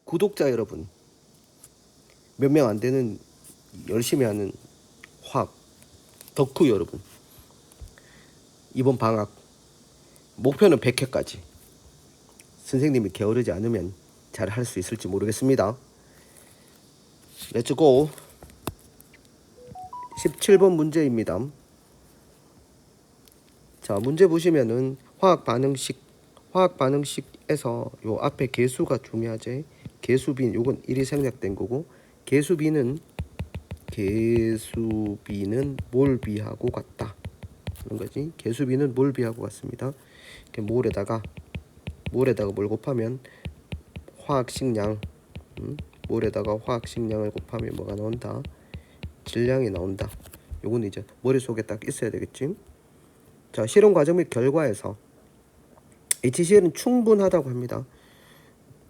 구독자 여러분, 몇 명 안 되는 열심히 하는 화학 덕후 여러분, 이번 방학 목표는 100회까지. 선생님이 게으르지 않으면 잘 할 수 있을지 모르겠습니다. 렛츠고. 17번 문제입니다. 자, 문제 보시면은 화학 반응식에서 요 앞에 개수가 중요하지. 개수비는 요건 1이 생략된 거고, 개수비는 몰비하고 같다 그런 거지. 개수비는 몰비하고 같습니다. 이렇게 몰에다가 뭘 곱하면 화학식량, 몰에다가 화학식량을 곱하면 뭐가 나온다? 질량이 나온다. 요건 이제 머릿속에 딱 있어야 되겠지. 자, 실험 과정 및 결과에서 HCl은 충분하다고 합니다.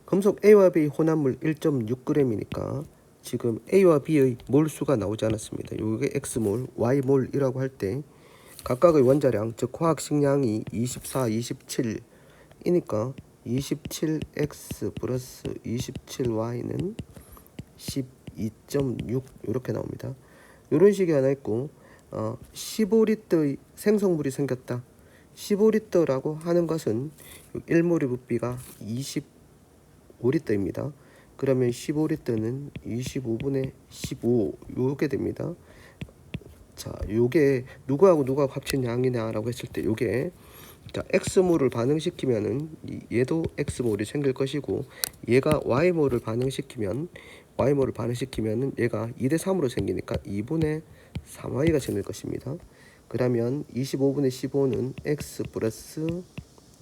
금속 A와 B 혼합물 1.6g이니까 지금 A와 B의 몰수가 나오지 않았습니다. 요게 X몰, Y몰이라고 할 때 각각의 원자량, 즉 화학식량이 24, 27이니까 27X 플러스 27Y는 12.6 이렇게 나옵니다. 이런 식이 하나 있고, 15리터의 생성물이 생겼다. 15리터라고 하는 것은 1몰의 부피가 25리터입니다. 그러면 15리터는 25분의 15 요게 됩니다. 자, 요게 누구하고 누가 합친 양이냐라고 했을 때 요게, 자, X몰을 반응시키면은 얘도 X몰이 생길 것이고, 얘가 Y몰을 반응시키면은 얘가 2대 3으로 생기니까 2분의 3Y가 생길 것입니다. 그러면 25분의 15는 X 플러스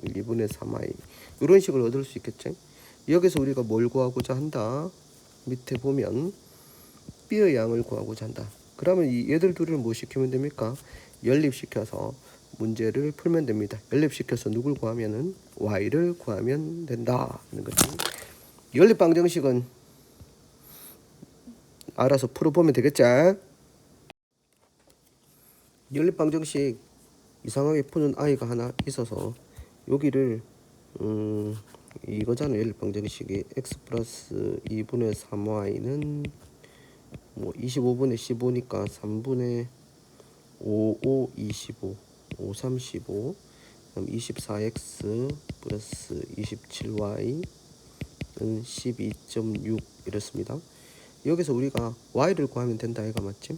2분의 3Y 이런 식을 얻을 수 있겠죠. 여기서 우리가 뭘 구하고자 한다? 밑에 보면 B의 양을 구하고자 한다. 그러면 이 얘들 둘을 뭐 시키면 됩니까? 연립시켜서 문제를 풀면 됩니다. 연립시켜서 누굴 구하면은 Y를 구하면 된다 하는 거죠. 연립방정식은 알아서 풀어보면 되겠죠. 연립방정식 이상하게 푸는 아이가 하나 있어서 여기를 이거잖아요. 연립방정식이 x 플러스 2분의 3y는 뭐 25분의 15니까 3분의 5, 25, 5, 35, 그럼 24x 플러스 27y는 12.6 이렇습니다. 여기서 우리가 y를 구하면 된다 이가 맞지?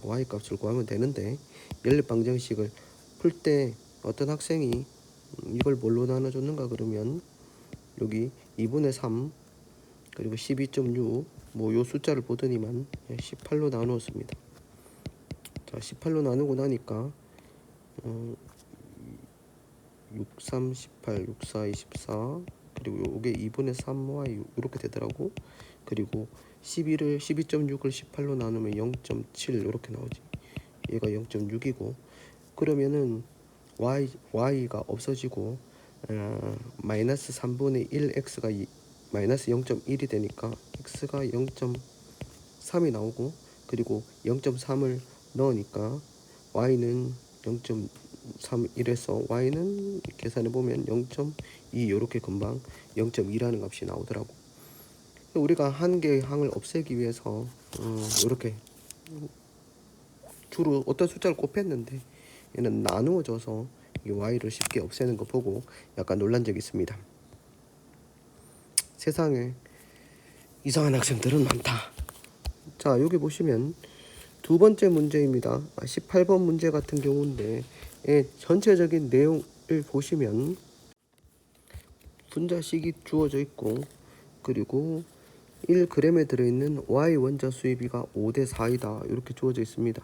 y 값을 구하면 되는데, 연립방정식을 풀 때 어떤 학생이 이걸 뭘로 나눠줬는가 그러면 여기 2분의 3 그리고 12.6 뭐 요 숫자를 보더니만 18로 나누었습니다. 자, 18로 나누고 나니까 6, 3, 18, 6, 4, 24 그리고 요게 2분의 3y 이렇게 되더라고. 그리고 12.6을 18로 나누면 0.7 이렇게 나오지. 얘가 0.6이고 그러면은 y가 없어지고 마이너스 3분의 1 x가 마이너스 0.1이 되니까 x가 0.3이 나오고, 그리고 0.3을 넣으니까 y는 0.3 이래서 y는 계산해 보면 0.2 이렇게 금방 0.2라는 값이 나오더라고. 우리가 한 개의 항을 없애기 위해서 이렇게 주로 어떤 숫자를 곱했는데 얘는 나누어져서 이 y를 쉽게 없애는 거 보고 약간 놀란 적이 있습니다. 세상에 이상한 학생들은 많다. 자, 여기 보시면 두 번째 문제입니다. 18번 문제 같은 경우인데 전체적인 내용을 보시면 분자식이 주어져 있고, 그리고 1g에 들어있는 Y 원자 수비가 5대 4이다 이렇게 주어져 있습니다.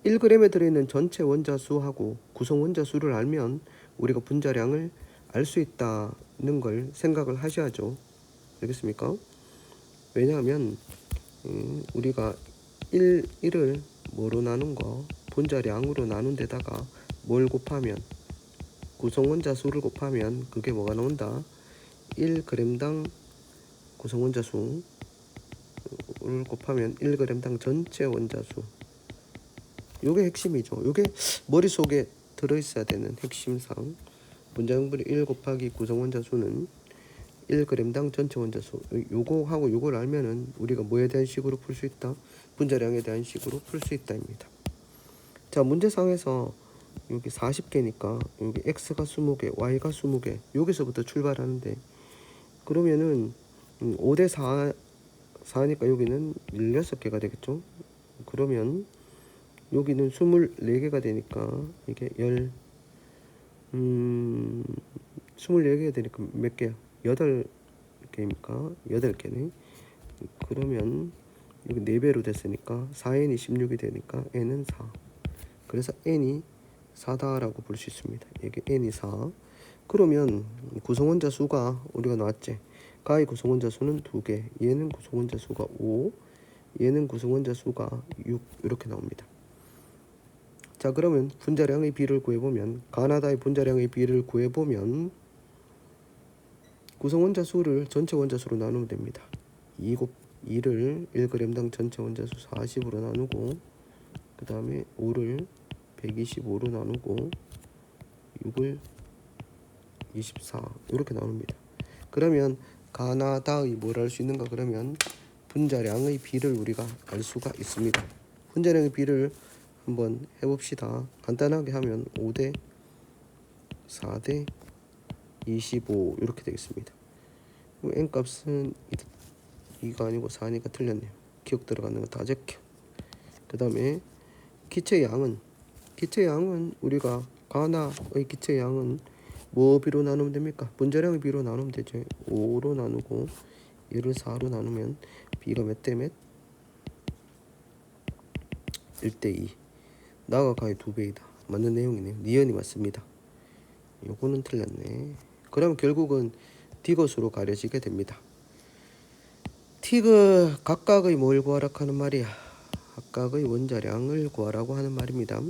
1g에 들어있는 전체 원자 수하고 구성 원자 수를 알면 우리가 분자량을 알 수 있다는 걸 생각을 하셔야죠. 알겠습니까? 왜냐하면 우리가 1을 뭐로 나눈 거? 분자량으로 나눈 데다가 뭘 곱하면, 구성 원자 수를 곱하면 그게 뭐가 나온다? 1g당 구성 원자 수를 곱하면 1g당 전체 원자 수. 요게 핵심이죠. 요게 머릿속에 들어있어야 되는 핵심상. 분자형분의 1 곱하기 구성 원자 수는 1g당 전체 원자수. 요거하고 요걸 알면은 우리가 뭐에 대한 식으로 풀 수 있다? 분자량에 대한 식으로 풀 수 있다입니다. 자, 문제상에서 여기 40개니까 여기 x가 20개, y가 20개. 여기서부터 출발하는데 그러면은 5대 4니까 여기는 16개가 되겠죠. 그러면 여기는 24개가 되니까 이게 24개가 되니까 몇 개야? 8개입니까? 8개네. 그러면 여기 4배로 됐으니까 4n이 16이 되니까 n은 4. 그래서 n이 4다라고 볼 수 있습니다. 이게 n이 4. 그러면 구성원자 수가 우리가 나왔지. 가의 구성원자 수는 2개. 얘는 구성원자 수가 5. 얘는 구성원자 수가 6. 이렇게 나옵니다. 자, 그러면 분자량의 비를 구해보면 가나다의 분자량의 비를 구해보면 구성원자 수를 전체 원자 수로 나누면 됩니다. 2를 1g당 전체 원자 수 40으로 나누고 그 다음에 5를 125로 나누고 6을 24 이렇게 나눕니다. 그러면 가나다의 뭘 알 수 있는가? 그러면 분자량의 비를 우리가 알 수가 있습니다. 분자량의 비를 한번 해봅시다. 간단하게 하면 5대 4대 25 이렇게 되겠습니다. n값은 2가 아니고 4니까 틀렸네요. 기억 들어가는 거 다 적혀. 그 다음에 기체 양은 우리가 가나의 기체 양은 뭐 비로 나누면 됩니까? 분자량의 비로 나누면 되죠. 5로 나누고 얘를 4로 나누면 비가 몇 대 몇? 1대 2. 나가 가의 2배이다. 맞는 내용이네요. 니은이 맞습니다. 요거는 틀렸네. 그럼 결국은 디귿으로 가려지게 됩니다. 티그 각각의 뭘 구하라 하는 말이야? 각각의 원자량을 구하라고 하는 말입니다.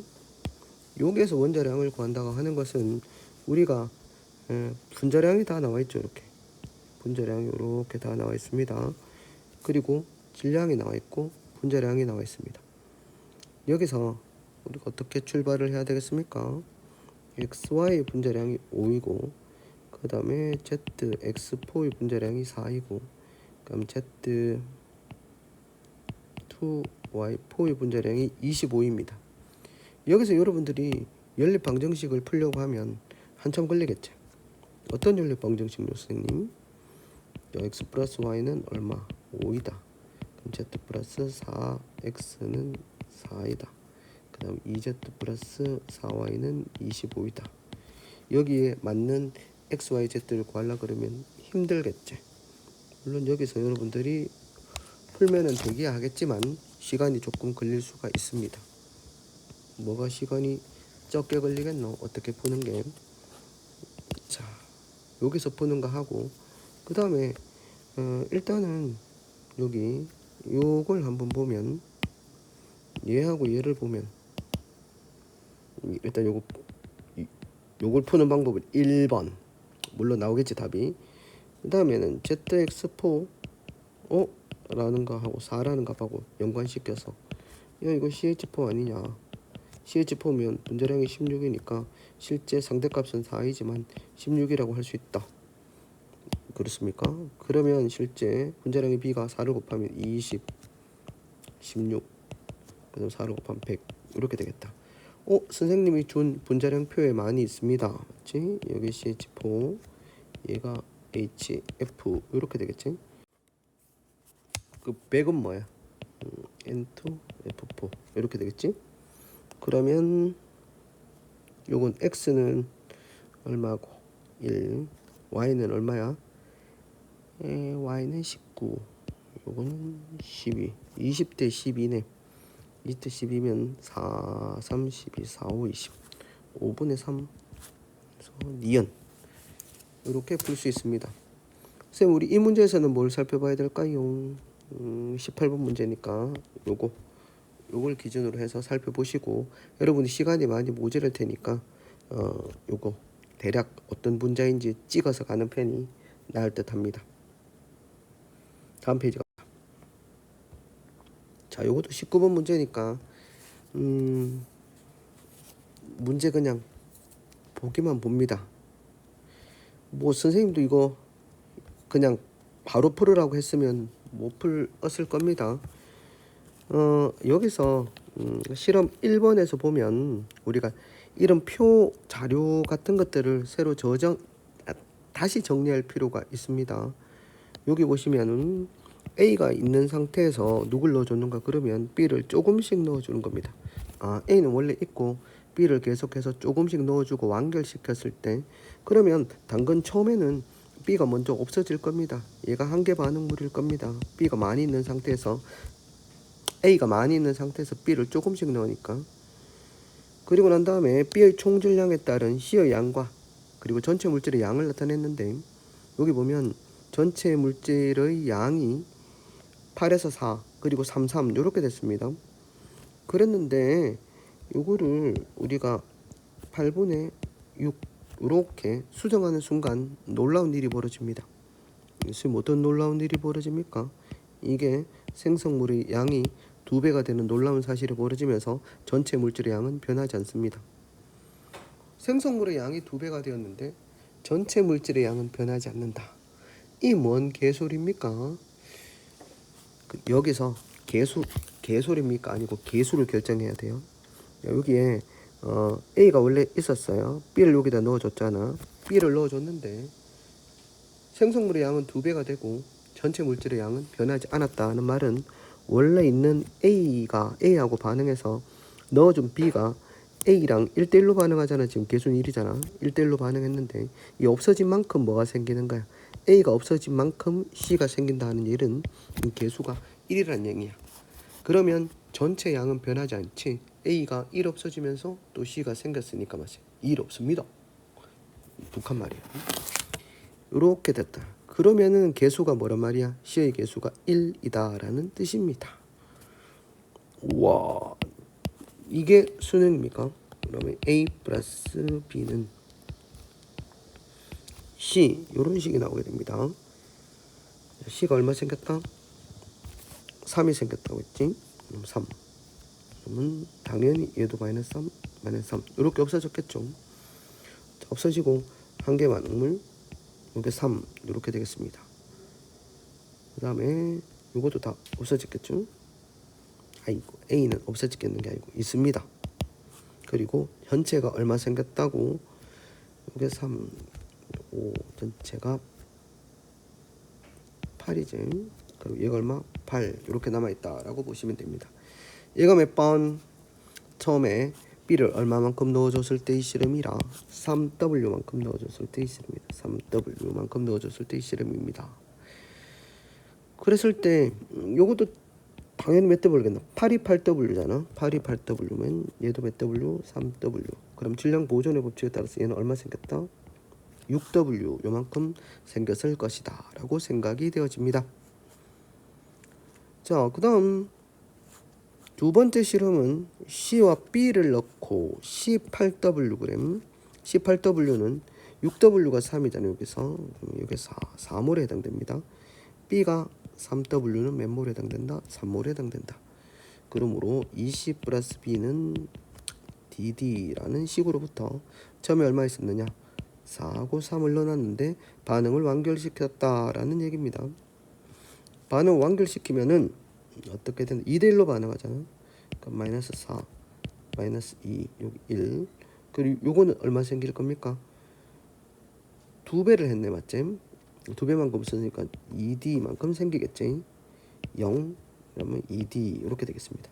여기에서 원자량을 구한다고 하는 것은 우리가 분자량이 다 나와 있죠. 이렇게 분자량이 이렇게 다 나와 있습니다. 그리고 질량이 나와 있고 분자량이 나와 있습니다. 여기서 우리가 어떻게 출발을 해야 되겠습니까? XY 분자량이 5이고 그 다음에 Z, X4의 분자량이 4이고 그럼 Z2Y4의 분자량이 25입니다. 여기서 여러분들이 연립방정식을 풀려고 하면 한참 걸리겠죠. 어떤 연립방정식요, 선생님? X 플러스 Y는 얼마? 5이다. 그럼 Z 플러스 4X는 4이다. 그 다음 2Z 플러스 4Y는 25이다. 여기에 맞는 XYZ를 구하려 그러면 힘들겠지. 물론 여기서 여러분들이 풀면은 되게 하겠지만 시간이 조금 걸릴 수가 있습니다. 뭐가 시간이 적게 걸리겠노? 어떻게 푸는 게? 자, 여기서 푸는 거 하고 그 다음에 일단은 여기 요걸 한번 보면 얘하고 얘를 보면 일단 요걸 푸는 방법은 1번 물론 나오겠지 답이. 그 다음에는 ZX4 라는 거 하고 4라는 값하고 연관시켜서 야 이거 CH4 아니냐. CH4면 분자량이 16이니까 실제 상대값은 4이지만 16이라고 할 수 있다. 그렇습니까? 그러면 실제 분자량의 B가 4를 곱하면 20, 16, 그 다음 4를 곱하면 100 이렇게 되겠다. 선생님이 준 분자량 표에 많이 있습니다. 맞지? 여기 CH4 얘가 HF 이렇게 되겠지? 그 100은 뭐야? N2 F4 이렇게 되겠지? 그러면 요건 X는 얼마고? 1 Y는 얼마야? Y는 19 요거는 12 20대 12네 20대 12면 4, 3, 12, 4, 5, 20 5분의 3 그래서 니은 이렇게 풀 수 있습니다. 선생님 우리 이 문제에서는 뭘 살펴봐야 될까요? 18번 문제니까 요걸 기준으로 해서 살펴보시고 여러분이 시간이 많이 모자랄 테니까 요거 대략 어떤 분자인지 찍어서 가는 편이 나을 듯 합니다. 다음 페이지가 자 요것도 19번 문제니까 문제 그냥 보기만 봅니다. 뭐 선생님도 이거 그냥 바로 풀으라고 했으면 못 풀었을 겁니다. 여기서 실험 1번에서 보면 우리가 이런 표 자료 같은 것들을 새로 다시 정리할 필요가 있습니다. 여기 보시면은 A가 있는 상태에서 누굴 넣어줬는가 그러면 B를 조금씩 넣어주는 겁니다. A는 원래 있고 B를 계속해서 조금씩 넣어주고 완결시켰을 때 그러면 당근 처음에는 B가 먼저 없어질 겁니다. 얘가 한계 반응물일 겁니다. B가 많이 있는 상태에서 A가 많이 있는 상태에서 B를 조금씩 넣으니까 그리고 난 다음에 B의 총질량에 따른 C의 양과 그리고 전체 물질의 양을 나타냈는데 여기 보면 전체 물질의 양이 8에서 4 그리고 3, 3 이렇게 됐습니다. 그랬는데 요거를 우리가 8분의 6 이렇게 수정하는 순간 놀라운 일이 벌어집니다. 지금 어떤 놀라운 일이 벌어집니까? 이게 생성물의 양이 2배가 되는 놀라운 사실이 벌어지면서 전체 물질의 양은 변하지 않습니다. 생성물의 양이 2배가 되었는데 전체 물질의 양은 변하지 않는다. 이 뭔 개소리입니까? 여기서 개소리입니까? 아니고 개수를 결정해야 돼요. 여기에 A가 원래 있었어요. B를 여기다 넣어줬잖아. B를 넣어줬는데 생성물의 양은 2배가 되고 전체 물질의 양은 변하지 않았다는 말은 원래 있는 A가 A하고 반응해서 넣어준 B가 A랑 1대1로 반응하잖아. 지금 개수는 1이잖아. 1대1로 반응했는데 이 없어진 만큼 뭐가 생기는 거야? A가 없어진 만큼 C가 생긴다는 일은 이 개수가 1이라는 얘기야. 그러면 전체 양은 변하지 않지. A가 1 없어지면서 또 C가 생겼으니까 맞지. 1 없습니다. 북한 말이야. 이렇게 됐다. 그러면은 개수가 뭐란 말이야? C의 개수가 1이다 라는 뜻입니다. 와, 이게 수능입니까? 그러면 A 플러스 B는 C 이런 식이 나오게 됩니다. C가 얼마 생겼다? 3이 생겼다고 했지? 그럼 3. 그러면 당연히 얘도 마이너스 3, 마이너스 3 이렇게 없어졌겠죠. 없어지고 한계 반응물 이게 3 이렇게 되겠습니다. 그 다음에 이것도 다 없어졌겠죠. 아이고 A는 없어지겠는 게 아니고 있습니다. 그리고 전체가 얼마 생겼다고 이게 3, 5 전체가 8이지. 그리고 얘가 얼마? 8 이렇게 남아있다라고 보시면 됩니다. 얘가 몇 번? 처음에 B를 얼마만큼 넣어줬을 때의 실험이라 3W만큼 넣어줬을 때의 실험이다. 3W만큼 넣어줬을 때의 실험입니다. 그랬을 때 요것도 당연히 몇 W 겠나? 8이 8W잖아. 8이 8W면 얘도 몇 W? 3W. 그럼 질량 보존의 법칙에 따라서 얘는 얼마 생겼다? 6W 요만큼 생겼을 것이다 라고 생각이 되어집니다. 자, 그 다음 두 번째 실험은 C와 B를 넣고 C8W C8W는 6W가 3이잖아요. 여기서 여기 4몰에 해당됩니다. B가 3W는 몇 몰에 해당된다? 3몰에 해당된다. 그러므로 2C 플러스 B는 DD라는 식으로부터 처음에 얼마 있었느냐? 4하고 3을 넣어놨는데 반응을 완결시켰다라는 얘기입니다. 반응을 완결시키면은 어떻게 되나? 2대1로 반응하잖아. 그러니까 마이너스 4, 마이너스 2, 여기 1. 그리고 요거는 얼마 생길 겁니까? 2배를 했네, 맞지? 2배만큼 쓰니까 2D만큼 생기겠지. 0, 그러면 2D 이렇게 되겠습니다.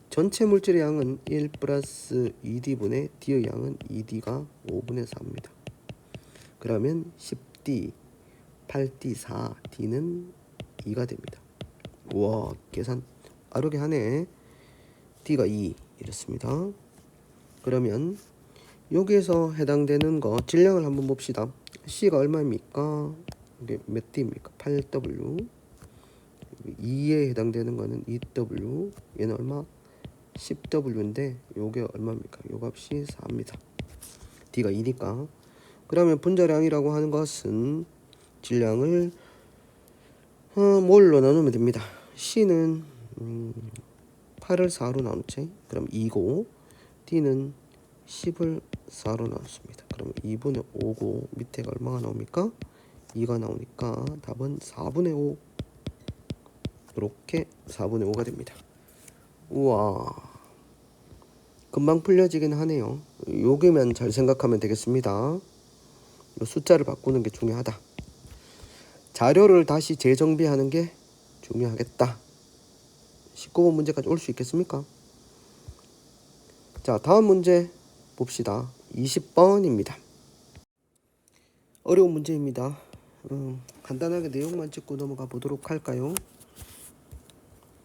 전체 물질의 양은 1 플러스 2D분의 D의 양은 2D가 5분의 4입니다. 그러면 10D, 8D, 4D는 2가 됩니다. 우와, 계산 빠르게 하네. D가 2 이렇습니다. 그러면 여기에서 해당되는 거 질량을 한번 봅시다. C가 얼마입니까? 이게 몇 D입니까? 8W. 2에 해당되는 거는 2W. 얘는 얼마? 10W인데 요게 얼마입니까? 요 값이 4입니다. D가 2니까. 그러면 분자량이라고 하는 것은 질량을 몰로 나누면 됩니다. C는 8을 4로 나누지. 그럼 2고 D는 10을 4로 나눴습니다. 그럼 2분의 5고 밑에가 얼마가 나옵니까? 2가 나오니까 답은 4분의 5. 이렇게 4분의 5가 됩니다. 우와, 금방 풀려지긴 하네요. 여기만 잘 생각하면 되겠습니다. 숫자를 바꾸는 게 중요하다. 자료를 다시 재정비하는 게 중요하겠다. 19번 문제까지 올 수 있겠습니까? 자, 다음 문제 봅시다. 20번입니다. 어려운 문제입니다. 간단하게 내용만 짚고 넘어가 보도록 할까요?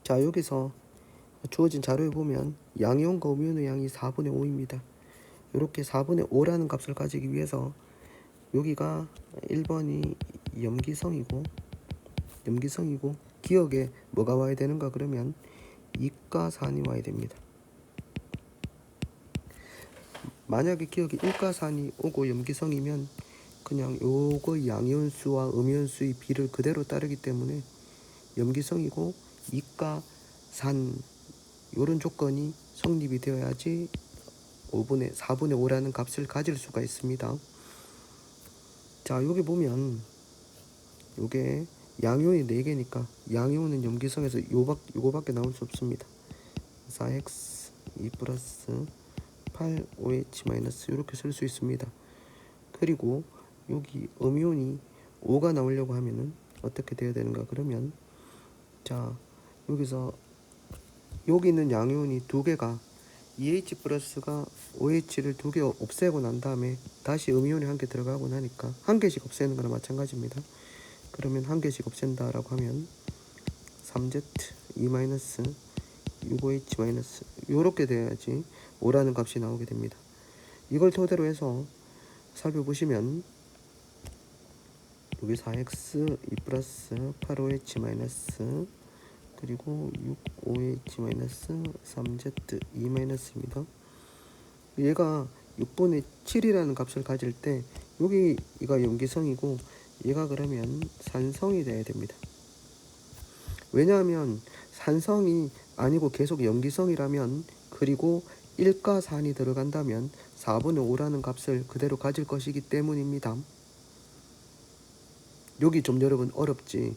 자, 여기서 주어진 자료에 보면 양이온과 음이온의 양이 4분의 5입니다. 이렇게 4분의 5라는 값을 가지기 위해서 여기가 1번이 염기성이고 기억에 뭐가 와야 되는가 그러면 이가산이 와야 됩니다. 만약에 기억에 일가산이 오고 염기성이면 그냥 요거 양이온수와 음이온수의 비를 그대로 따르기 때문에 염기성이고 이가산 요런 조건이 성립이 되어야지 4분의 5라는 값을 가질 수가 있습니다. 자, 여기 보면 요게 양이온이 4개니까 양이온은 염기성에서 요거밖에 나올 수 없습니다. 4x 2 플러스 8 OH 마이너스 이렇게 쓸 수 있습니다. 그리고 여기 음이온이 5가 나오려고 하면은 어떻게 돼야 되는가 그러면 자, 여기서 여기 있는 양이온이 2개가 EH 플러스가 OH를 2개 없애고 난 다음에 다시 음이온이 1개 들어가고 나니까 1개씩 없애는 거나 마찬가지입니다. 그러면 1개씩 없앤다라고 하면 3Z 2 마이너스 6OH 마이너스 요렇게 돼야지 5라는 값이 나오게 됩니다. 이걸 토대로 해서 살펴보시면 여기 4x 2 플러스 8OH 마이너스 그리고 6OH 마이너스 3Z 2 마이너스입니다. 얘가 6분의 7이라는 값을 가질 때 여기가 염기성이고 얘가 그러면 산성이 돼야 됩니다. 왜냐하면 산성이 아니고 계속 염기성이라면 그리고 1가산이 들어간다면 4분의 5라는 값을 그대로 가질 것이기 때문입니다. 여기 좀 여러분 어렵지.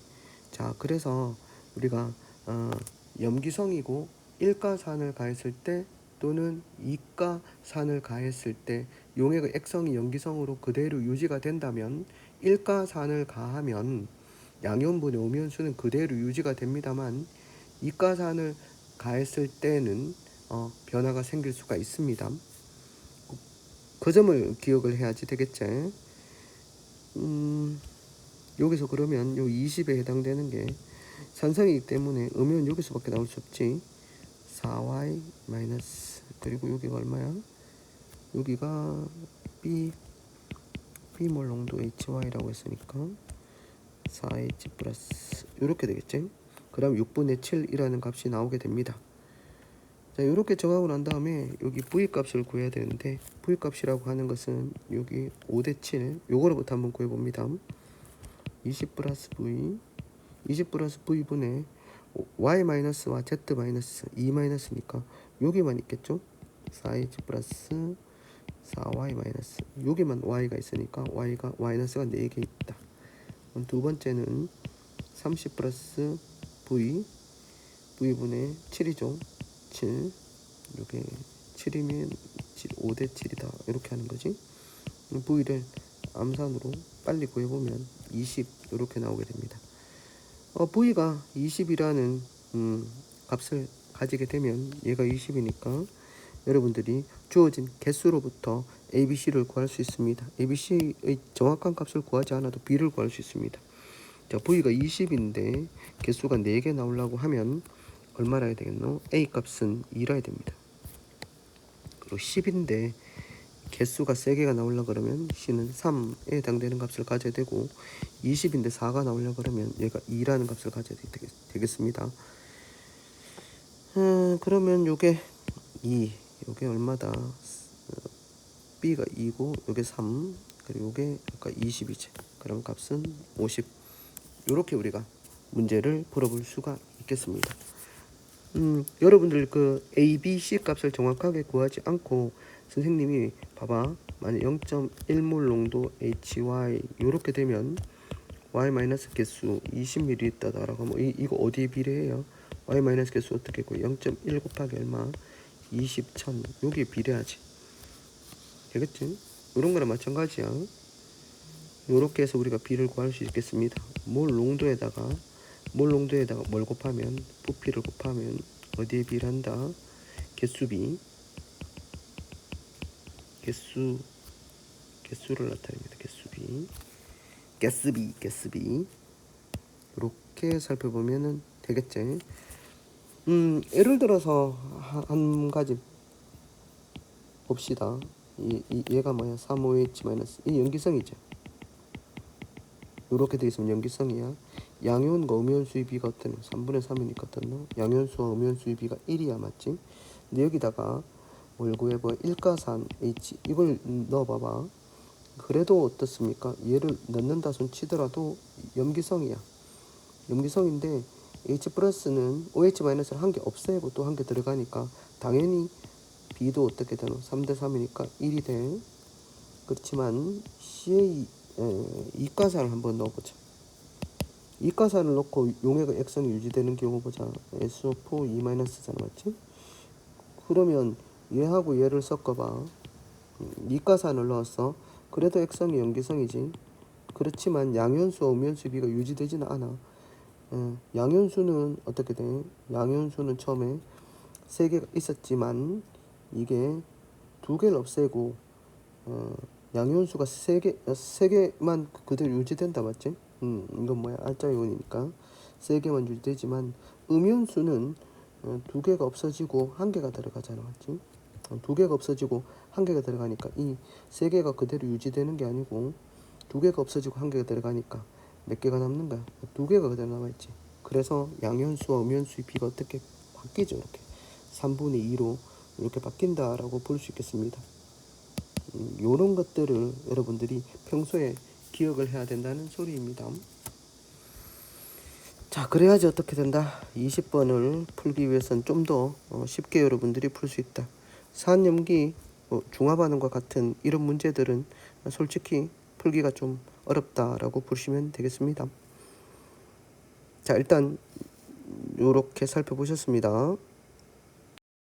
자, 그래서 우리가 염기성이고 1가산을 가했을 때 또는 2가산을 가했을 때 용액의 액성이 염기성으로 그대로 유지가 된다면 1가산을 가하면 양이온분의 음이온수는 그대로 유지가 됩니다만 2가산을 가했을 때는 변화가 생길 수가 있습니다. 그 점을 기억을 해야지 되겠지. 여기서 그러면 요 20에 해당되는 게 산성이기 때문에 음이온 여기서밖에 나올 수 없지. 4y 마이너스 그리고 여기가 얼마야? 여기가 B몰 농도 HY라고 했으니까 4H 플러스 이렇게 되겠지. 그 다음 6분의 7이라는 값이 나오게 됩니다. 자, 이렇게 정하고 난 다음에 여기 V 값을 구해야 되는데 V 값이라고 하는 것은 여기 5대 7 요거로부터 한번 구해봅니다. 20 플러스 V분의 Y-와 Z-2-니까 여기만 있겠죠. 4H 플러스 4Y- 여기만 Y가 있으니까 Y가 마이너스가 4개 있다. 두 번째는 30 플러스 V분의 7이죠. 7 이게 7이면 5대 7이다 이렇게 하는 거지. V를 암산으로 빨리 구해보면 20 이렇게 나오게 됩니다. V가 20이라는 값을 가지게 되면 얘가 20이니까 여러분들이 주어진 개수로부터 ABC를 구할 수 있습니다. ABC의 정확한 값을 구하지 않아도 B를 구할 수 있습니다. 자, V가 20인데 개수가 4개 나오려고 하면 얼마라 해야 되겠노? A 값은 2라 됩니다. 그리고 10인데 개수가 3개가 나오려고 그러면 C는 3에 해당되는 값을 가져야 되고 20인데 4가 나오려고 그러면 얘가 2라는 값을 가져야 되겠습니다. 그러면 요게 2 요게 얼마다? B가 2고 요게 3 그리고 요게 아까 20이지. 그럼 값은 50. 요렇게 우리가 문제를 풀어볼 수가 있겠습니다. 여러분들 그 A, B, C 값을 정확하게 구하지 않고 선생님이 봐봐 만약 0.1몰 농도 HY 요렇게 되면 y 마이너스 개수 20ml다라고 하면 이거 어디에 비례해요? y 마이너스 개수 어떻게 했고 0.1 곱하기 얼마? 20,000 여기에 비례하지. 되겠지? 이런 거랑 마찬가지야. 요렇게 해서 우리가 비를 구할 수 있겠습니다. 몰 농도에다가 뭘 곱하면 부피를 곱하면 어디에 비례한다? 개수를 나타냅니다. 개수비 이렇게 살펴보면은 되겠지. 예를 들어서 한 가지 봅시다. 얘가 뭐야? 3OH 마이너스 이 염기성이죠. 이렇게 돼 있으면 염기성이야. 양이온과 음이온수의 비가 어떠냐? 3분의 3이니까 어떻노? 양이온수와 음이온수의 비가 1이야, 맞지? 근데 여기다가 뭘 구해봐? 일가산 H 이걸 넣어봐봐. 그래도 어떻습니까? 얘를 넣는다 손 치더라도 염기성이야. 염기성인데 H 플러스는 OH 마이너스를 한 개 없애고 또 한 개 들어가니까 당연히 B도 어떻게 되노? 3대 3이니까 1이 돼. 그렇지만 CA 이가산을 한번 넣어보자. 이가산을 넣고 용액의 액성이 유지되는 경우 보자. SO4 2-잖아, 맞지? 그러면 얘하고 얘를 섞어봐. 이가산을 넣었어. 그래도 액성이 염기성이지. 그렇지만 양연수와 음연수 비가 유지되지는 않아. 양연수는 어떻게 돼? 양연수는 처음에 3개가 있었지만 이게 2개를 없애고 양연수가 3개만 그대로 유지된다, 맞지? 이건 뭐야? 알짜이온이니까 3개만 유지되지만 음연수는 2개가 없어지고 1개가 들어가잖아, 맞지? 2개가 없어지고 1개가 들어가니까 이 3개가 그대로 유지되는 게 아니고 2개가 없어지고 1개가 들어가니까 몇 개가 남는 거야? 2개가 그대로 남아있지. 그래서 양연수와 음연수의 비가 어떻게 바뀌죠? 이렇게 3분의 2로 이렇게 바뀐다라고 볼 수 있겠습니다. 요런 것들을 여러분들이 평소에 기억을 해야 된다는 소리입니다. 자, 그래야지 어떻게 된다? 20번을 풀기 위해서는 좀 더 쉽게 여러분들이 풀 수 있다. 산염기 중화반응과 같은 이런 문제들은 솔직히 풀기가 좀 어렵다라고 보시면 되겠습니다. 자, 일단 요렇게 살펴보셨습니다.